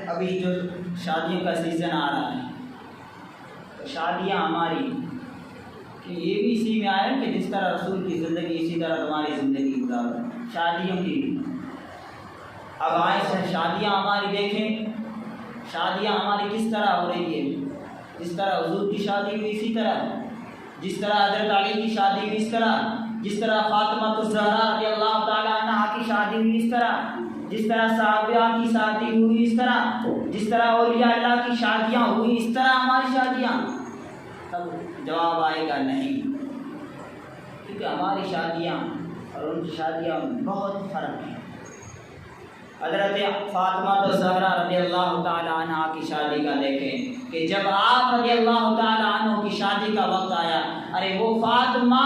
ابھی جو شادیوں کا سیزن آ رہا ہے، تو شادیاں ہماری کہ یہ بھی اسی میں آئے کہ جس طرح رسول کی زندگی اسی طرح تمہاری زندگی گزارو شادیوں کی۔ اب آئے سے شادیاں ہماری دیکھیں، شادیاں ہماری کس طرح ہو رہی ہے، جس طرح حضور کی شادی ہوئی اسی طرح، جس طرح حضرت علی کی شادی ہوئی اس طرح، جس طرح فاطمہ الزہرا رضی اللہ تعالیٰ عنہا کی شادی ہوئی اس طرح، جس طرح صحابہ کی شادی ہوئی اس طرح، جس طرح اولیاء اللہ کی شادیاں ہوئی اس طرح ہماری شادیاں؟ تب جواب آئے گا نہیں، کیونکہ ہماری شادیاں اور ان کی شادیاں میں بہت فرق ہے۔ حضرت فاطمہ الزہرا رضی اللہ تعالیٰ عنہ کی شادی کا دیکھیں کہ جب آپ رضی اللہ تعالیٰ عنہ کی شادی کا وقت آیا، ارے وہ فاطمہ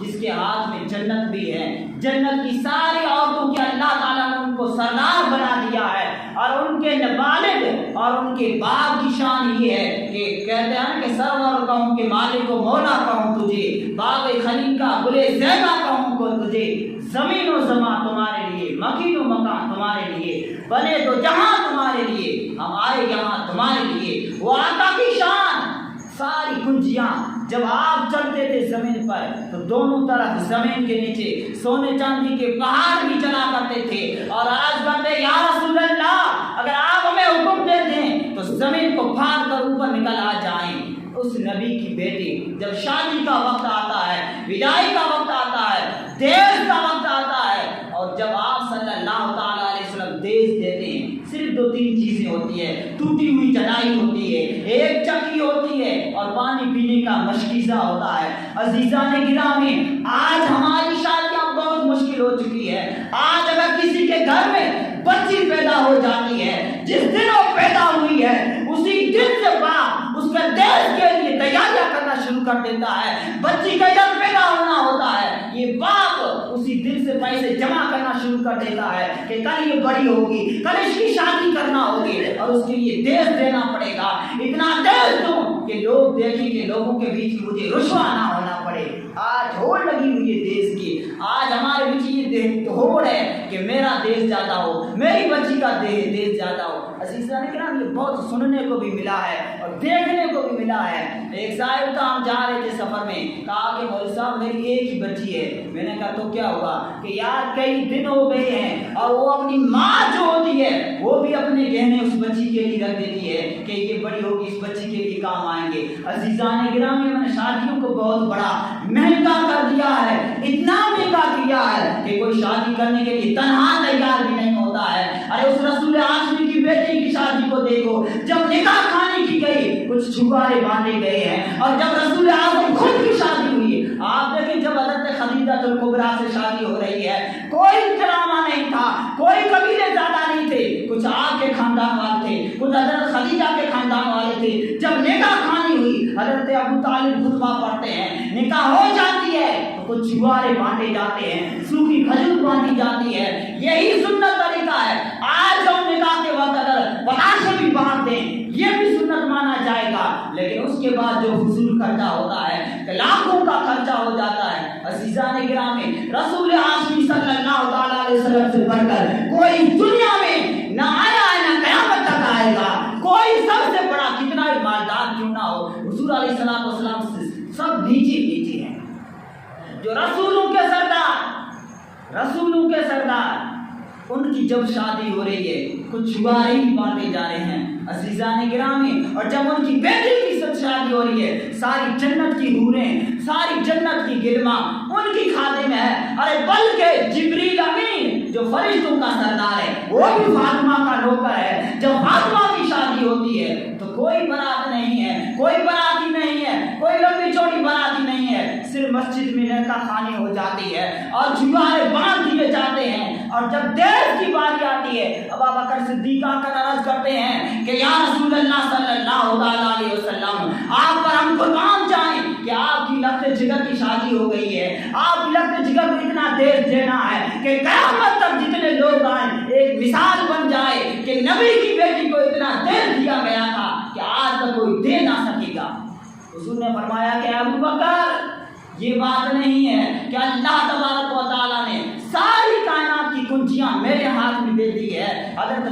جس کے ہاتھ میں جنت بھی ہے، جنت کی ساری عورتوں کے اللہ تعالیٰ نے ان کو سردار بنا دیا ہے، اور ان کے والد اور ان کے باپ کی شان یہ ہے کہ کہتے ہیں کہ سرور کہوں کہ مالک و مولا کہوں تجھے، باغ خلیل کا گل زیبا کہوں کو تجھے، زمین و زمان تمہارے لیے، مکین و مکان تمہارے لیے، بنے تو جہاں تمہارے لیے، ہم آئے یہاں تمہارے لیے۔ وہ آقا کی شان ساری کنجیاں، جب آپ چلتے تھے زمین پر تو دونوں طرف زمین کے نیچے سونے چاندی کے پہاڑ بھی چلا کرتے تھے، اور آج کرتے یا رسول اللہ اگر آپ ہمیں حکم دیتے ہیں تو زمین کو پھاڑ کر اوپر نکل آ جائیں۔ اس نبی کی بیٹی جب شادی کا وقت آتا ہے، بدائی کا وقت آتا ہے، دیش کا وقت آتا ہے، اور جب آپ صلی اللہ تعالیٰ علیہ وسلم دیش دیتے ہیں، صرف 2-3 چیزیں ہوتی ہے، ٹوٹی ہوئی چٹائی ہوتی ہے، ایک چکی ہوتی ہے، اور پانی پینے کا مشکیزہ ہوتا ہے۔ عزیزان گرامی، آج ہماری شادیاں بہت مشکل ہو چکی ہے۔ آج اگر کسی کے گھر میں بچی پیدا ہو جاتی ہے، جس دن وہ پیدا ہوئی ہے اسی دن سے باپ اس کے دیش کے لیے تیاریاں کرنا شروع کر دیتا ہے۔ بچی کا جب پیدا ہونا ہوتا ہے، یہ باپ اسی دن سے پیسے جمع کرنا شروع کر دیتا ہے کہ کل یہ بڑی ہوگی، کل اس کی شادی کرنا ہوگی، اور اس کے لیے دیش دینا پڑے گا، اتنا دیش دوں کہ لوگ دیکھیں کہ لوگوں کے بیچ مجھے رسوا نہ ہونا پڑے۔ آج ہوڑ لگی ہوئی ہے دیش کی، آج ہمارے بیچ یہ ہوڑ ہے کہ میرا دیش زیادہ ہو، میری بچی کا دیش زیادہ ہو۔ عزیزان کرام، یہ بہت سننے کو بھی ملا ہے اور دیکھنے کو بھی ملا ہے۔ ایک صاحب تھا، ہم جا رہے تھے سفر میں، کہا کہ مولوی صاحب میری ایک ہی بچی ہے۔ میں نے کہا تو کیا ہوا؟ کہ یار کئی دن ہو گئے ہیں اور وہ اپنی ماں جو ہوتی ہے وہ بھی اپنے گہنے اس بچی کے لیے رکھ دیتی ہے کہ یہ بڑی ہوگی اس بچی کے لیے کام آئیں گے۔ عزیزان گرامی، میں نے شادیوں کو بہت بڑا مہنگا کر دیا ہے، اتنا مہنگا کیا ہے کہ کوئی شادی کرنے کے لیے تنہا تیار بھی نہیں ہوتا ہے۔ ارے اس رسول ہاشمی کی بیٹی کی شادی کو دیکھو، جب نکاح کھانے کی گئی کچھ چھپارے باندھے گئے ہیں، اور جب رسول اعظم خود کی شادی ہوئی، آپ دیکھیں جب حضرت خدیجہ الکبریٰ سے شادی ہو رہی ہے، کوئی ڈرامہ نہیں تھا، کوئی قبیلے زیادہ نہیں تھے، کچھ آپ کے خاندان والے تھے، کچھ حضرت خدیجہ کے خاندان والے تھے۔ جب نکاح کھانی ہوئی، حضرت ابو طالب خطبہ پڑھتے ہیں، نکاح ہو جاتی ہے تو کچھ چھوارے باندھے جاتے ہیں، سوکھی کھجور باندھی جاتی ہے۔ یہی سنت طریقہ ہے۔ آج ہم نکاح کے وقت اگر بتاشے بھی باندھ دیں یہ بھی سنت مانا جائے گا، لیکن اس کے بعد جو فضول خرچہ ہوتا ہے کہ لاکھوں کا خرچہ ہو جاتا ہے۔ عزیزان گرامی، رسول ہاشمی صلی اللہ تعالیٰ علیہ وسلم سے بڑھ کر کوئی دنیا میں نہ آیا ہے نہ قیامت تک آئے گا۔ کوئی سب سے بڑا کتنا بھی مالدار کیوں نہ ہو، حضور علیہ السلام سے سب نیچے نیچے ہیں۔ جو رسولوں کے سردار ان کی جب شادی ہو رہی ہے کچھ چھوارے ہی باندھے جا رہے ہیں۔ عزیزان گرامی، اور جب ان کی بیٹی کی سب شادی ہو رہی ہے، ساری جنت کی حوریں، ساری جنت کی گلما ان کی خادم ہے۔ ارے بلکہ جبریل امین جو فرشتوں کا سردار ہے وہ بھی فاطمہ کا نوکر ہے۔ جب فاطمہ کی شادی ہوتی ہے تو کوئی بارات نہیں ہے، کوئی باراتی نہیں ہے، کوئی لمبی چوڑی باراتی نہیں ہے، صرف مسجد میں نکاح خوانی ہو جاتی ہے اور چھوارے باندھ دیے جاتے ہیں۔ اور جب دیش کی باری آتی ہے، ابو بکر صدیق آ کر عرض کرتے ہیں کہ یا رسول اللہ صلی اللہ علیہ وسلم، آپ پر ہم قربان جائیں کہ آپ کی لفظ جگر کی شادی ہو گئی ہے، آپ کی لفظ جگر کو اتنا دیش دینا ہے کہ قیامت تک جتنے لوگ آئیں ایک مثال بن جائے کہ نبی کی بیٹی کو اتنا دیش دیا گیا تھا کہ آج تک کوئی دے نہ سکے گا۔ حضور نے فرمایا کہ ابو بکر یہ بات نہیں ہے کہ اللہ تبارک و تعالیٰ نے ساری کائنات کی کنجیاں میرے ہاتھ میں دے دی ہے۔ حضرت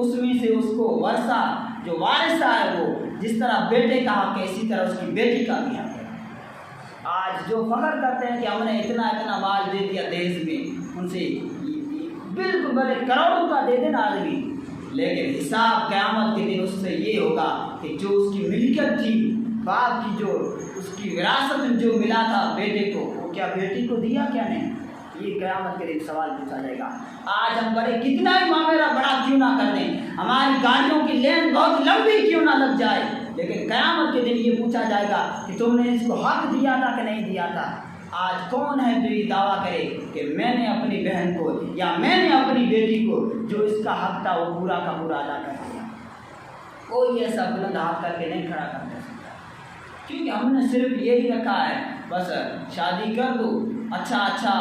اس میں سے اس کو ورثہ جو وارثہ ہے وہ جس طرح بیٹے کا حق ہے اسی طرح اس کی بیٹی کا بھی حق ہے۔ آج جو فخر کرتے ہیں کہ ہم نے اتنا اتنا مال دے دیا دیش میں، ان سے بالکل بڑے کروڑوں کا دے دینا آدمی، لیکن حساب قیامت کے دن اس سے یہ ہوگا کہ جو اس کی ملکیت تھی، باپ کی جو اس کی وراثت جو ملا تھا بیٹے کو، وہ کیا بیٹی کو دیا کیا نہیں؟ یہ قیامت کے دن سوال پوچھا جائے گا۔ آج ہم بڑے کتنا ہی معاملہ بڑا کیوں نہ کر دیں، ہماری گاڑیوں کی لین بہت لمبی کیوں نہ لگ جائے، لیکن قیامت کے دن یہ پوچھا جائے گا کہ تم نے اس کو حق دیا تھا کہ نہیں دیا تھا۔ آج کون ہے جو یہ دعویٰ کرے کہ میں نے اپنی بہن کو یا میں نے اپنی بیٹی کو جو اس کا حق تھا وہ پورا کا پورا ادا کر دیا؟ کوئی ایسا بلند ہاتھ کر کے نہیں کھڑا کر سکتا، کیونکہ ہم نے صرف یہی رکھا ہے بس شادی کر دو، اچھا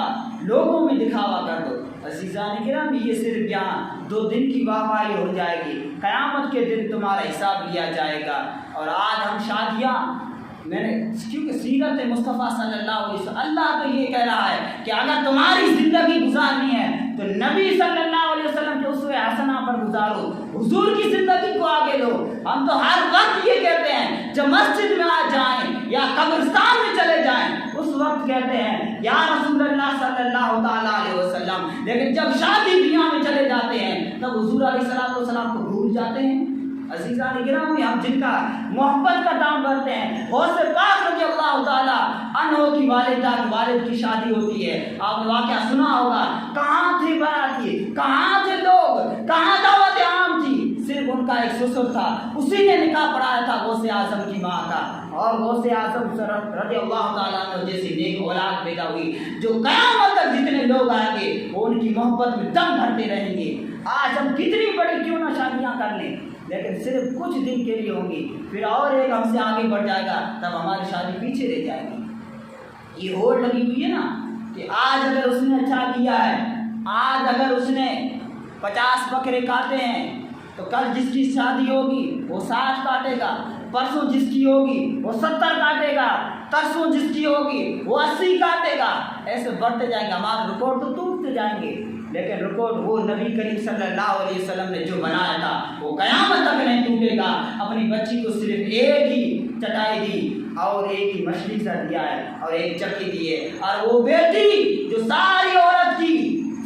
لوگوں میں دکھاوا کر دو۔ عزیزان کرام، یہ صرف یہاں 2 دن کی واہواہی ہو جائے گی، قیامت کے دن تمہارا حساب لیا جائے گا۔ اور آج ہم شادیاں میں نے کیونکہ سیرت مصطفیٰ صلی اللہ علیہ وسلم، اللہ تو یہ کہہ رہا ہے کہ اگر تمہاری زندگی گزارنی ہے تو نبی صلی اللہ علیہ وسلم کے اسوہ حسنہ پر گزارو، حضور کی زندگی کو آگے لو۔ ہم تو ہر وقت یہ کہتے ہیں جب مسجد میں آ جائیں یا قبرستان میں چلے جائیں اس وقت کہتے ہیں یا رسول اللہ صلی اللہ تعالیٰ علیہ وسلم، لیکن جب شادی بیاہ میں چلے جاتے ہیں تب حضور علیہ السلام کو بھول جاتے ہیں۔ عزیزان گرامی، ہم جن کا محبت کا دام بھرتے ہیں، غوث پاک رضی اللہ تعالیٰ عنہ کی والد کی شادی ہوتی ہے، آپ نے واقعہ سنا ہوگا، کہاں تھے باراتی، کہاں تھے لوگ، کہاں دعوت عام تھی، صرف ان کا ایک سسر تھا، اسی نے نکاح پڑھایا تھا غوث اعظم کی ماں کا، اور غوث اعظم رضی اللہ تعالیٰ عنہ جیسی نیک اولاد پیدا ہوئی جو قیامت تک جتنے لوگ آئیں گے وہ ان کی محبت میں دم بھرتے رہیں گے۔ آج ہم کتنی بڑی کیوں نہ شادیاں کر لیں، لیکن صرف کچھ دن کے لیے ہوں گی، پھر اور ایک ہم سے آگے بڑھ جائے گا، تب ہماری شادی پیچھے رہ جائے گی۔ یہ ہوڑ لگی ہوئی ہے نا کہ آج اگر اس نے اچھا کیا ہے، آج اگر اس نے 50 بکرے کاٹے ہیں تو کل جس کی شادی ہوگی وہ 60 کاٹے گا، پرسوں جس کی ہوگی وہ 70 کاٹے گا، ترسوں جس کی ہوگی وہ 80 کاٹے گا، ایسے بڑھتے جائیں گے، ہمارے ریکارڈ تو ٹوٹتے جائیں گے، لیکن ریکارڈ وہ نبی کریم صلی اللہ علیہ وسلم نے جو بنایا تھا وہ قیامت تک نہیں ٹوٹے گا۔ اپنی بچی کو صرف ایک ہی چٹائی دی اور ایک ہی مچھلی سا دیا ہے اور ایک چکی دی ہے، اور وہ بیٹی جو ساری عورت کی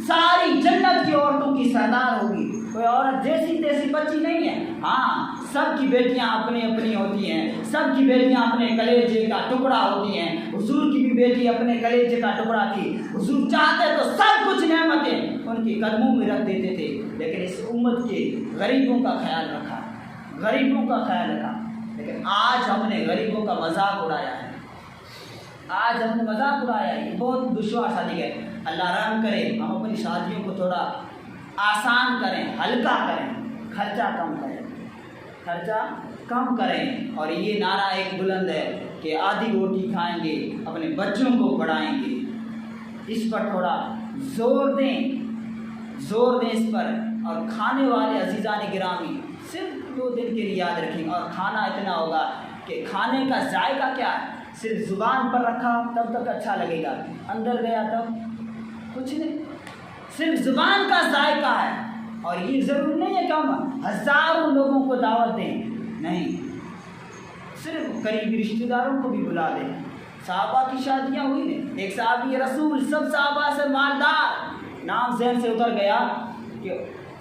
ساری جنت کی عورتوں کی سردار ہوگی، کوئی عورت جیسی تیسی بچی نہیں ہے۔ ہاں، سب کی بیٹیاں اپنی اپنی ہوتی ہیں، سب کی بیٹیاں اپنے کلیجے کا ٹکڑا ہوتی ہیں، حضور کی بھی بیٹی اپنے کلیجے کا ٹکڑا تھی، حضور چاہتے تو سب کچھ نعمتیں ان کے قدموں میں رکھ دیتے تھے، لیکن اس امت کے غریبوں کا خیال رکھا، غریبوں کا خیال رکھا۔ لیکن آج ہم نے غریبوں کا مذاق اڑایا ہے، آج ہم نے مذاق اڑایا ہے، یہ بہت دشوار شادی ہے۔ اللہ رحم کرے، ہم اپنی شادیوں کو تھوڑا آسان کریں، ہلکا کریں، خرچہ کم کریں، خرچہ کم کریں، اور یہ نعرہ ایک بلند ہے کہ آدھی روٹی کھائیں گے، اپنے بچوں کو پڑھائیں گے، اس پر تھوڑا زور دیں اس پر۔ اور کھانے والے عزیزان گرامی صرف 2 دن کے لیے یاد رکھیں، اور کھانا اتنا ہوگا کہ کھانے کا ذائقہ کیا ہے، صرف زبان پر رکھا تب تک اچھا لگے گا، اندر گیا تب کچھ نہیں، صرف زبان کا ذائقہ ہے۔ اور یہ ضروری نہیں ہے کہ ہم ہزاروں لوگوں کو دعوت دیں، نہیں، صرف قریبی رشتہ داروں کو بھی بلا دیں۔ صحابہ کی شادیاں ہوئی نے، ایک صحابی رسول سب صحابہ سے مالدار، نام ذہن سے اتر گیا، کہ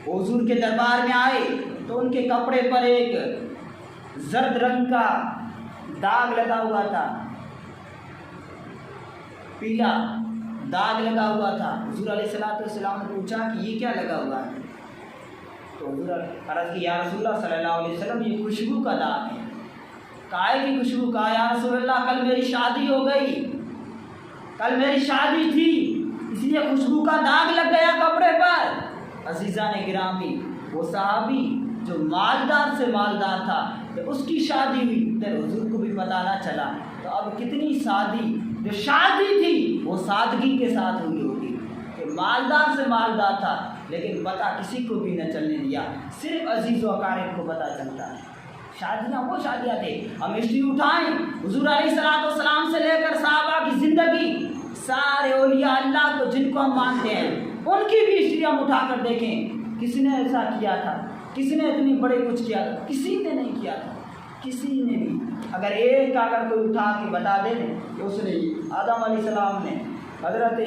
حضور کے دربار میں آئے تو ان کے کپڑے پر ایک زرد رنگ کا داغ لگا ہوا تھا، پیلا داغ لگا ہوا تھا۔ حضور علیہ السلام نے پوچھا کہ یہ کیا لگا ہوا ہے، تو حضور عرض کی یا رسول اللہ صلی اللہ علیہ وسلم یہ خوشبو کا داغ ہے۔ کائے کی خوشبو؟ کہا یا رسول اللہ کل میری شادی ہو گئی، کل میری شادی تھی اس لیے خوشبو کا داغ لگ گیا کپڑے پر۔ عزیزان گرامی، وہ صحابی جو مالدار سے مالدار تھا، جب اس کی شادی ہوئی تو حضور کو بھی پتہ نہ چلا، تو اب کتنی شادی جو شادی تھی وہ سادگی کے ساتھ ہوئی ہوگی، کہ مالدار سے مالدار تھا لیکن پتہ کسی کو بھی نہ چلنے دیا، صرف عزیز و اقارب کو پتہ چلتا ہے۔ شادیاں وہ شادیاں تھے، ہم ہسٹری اٹھائیں حضور علیہ السلام سے لے کر صحابہ کی زندگی، سارے اولیاء اللہ کو جن کو ہم مانتے ہیں ان کی بھی ہسٹری ہم اٹھا کر دیکھیں، کس نے ایسا کیا تھا، کس نے اتنے بڑے کچھ کیا تھا؟ کسی نے نہیں کیا تھا، کسی نے بھی۔ اگر ایک کا اگر کوئی اٹھا کے بتا دے کہ اس نے آدم علیہ السلام نے، حضرت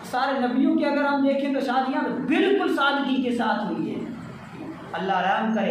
سارے نبیوں کی اگر ہم دیکھیں تو شادیاں بالکل سادگی کے ساتھ ہوئی ہے۔ اللہ رحم کرے۔